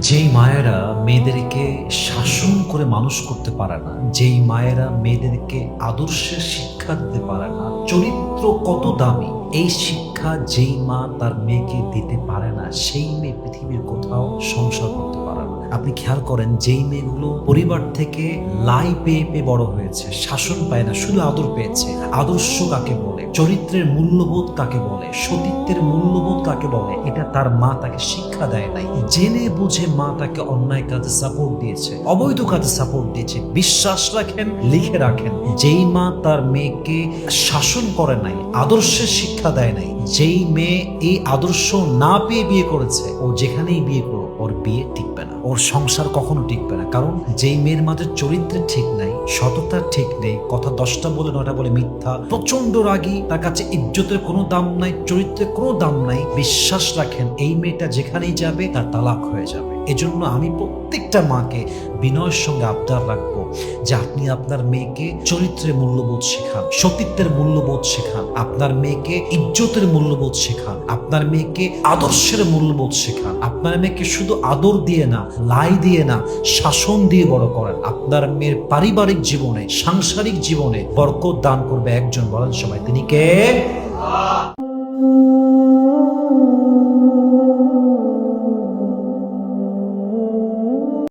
যেই মায়েরা মেয়েদেরকে শাসন করে মানুষ করতে পারে না, যেই মায়েরা মেয়েদেরকে আদর্শের শিক্ষা দিতে পারে না, চরিত্র কত দামি এই শিক্ষা যেই মা তার মেয়েকে দিতে পারে না, সেই মেয়ে পৃথিবীর কোথাও সংসার করতে পারে না। আপনি খেয়াল করেন, যেই মেয়েগুলো পরিবার থেকে লাই পেয়ে পেয়ে বড় হয়েছে, শাসন পায় না, শুধু আদর পেয়েছে। আদর্শ কাকে বলে, চরিত্রের মূল্যবোধ কাকে বলে, সতীত্বের মূল্যবোধ কাকে বলে, এটা তার মা তাকে শিক্ষা দেয় নাই। জেনে বুঝে মা তাকে অন্যায় কাজে সাপোর্ট দিয়েছে, অবৈধ কাজে সাপোর্ট দিয়েছে। বিশ্বাস রাখেন, লিখে রাখেন, যেই মা তার মেয়েকে শাসন করে নাই, আদর্শের শিক্ষা দেয় নাই, যেই মেয়ে এই আদর্শ না পেয়ে বিয়ে করেছে, ও যেখানেই বিয়ে করো ওর বিয়ে টিকবে না, ওর সংসার কখনো টিকবে না। কারণ যেই মেয়ের মাঝে চরিত্রের ঠিক নাই, সততা ঠিক নেই, কথা 10টা বলে 9টা বলে মিথ্যা, প্রচন্ড রাগী, তার কাছে ইজ্জতের কোনো দাম নাই, চরিত্রের কোনো দাম নাই, বিশ্বাস রাখেন এই মেয়েটা যেখানেই যাবে তার তালাক হয়ে যাবে। এজন্য আমি প্রত্যেকটা মাকে বিনয়ের সঙ্গে আবদার রাখবো যে আপনি আপনার মেয়েকে চরিত্রের মূল্যবোধ শেখান, সতীত্বের মূল্যবোধ শেখান, আপনার মেয়েকে ইজ্জতের মূল্যবোধ শেখান, আপনার মেয়েকে আদর্শের মূল্যবোধ শেখান। আপনার মেয়েকে শুধু আদর দিয়ে না, লাই দিয়ে না, শাসন দিয়ে বড় করেন। আপনার মেয়ের পারিবারিক জীবনে, সাংসারিক জীবনে বরকত দান করবে একজন, বলেন সবাই, তিনি কে?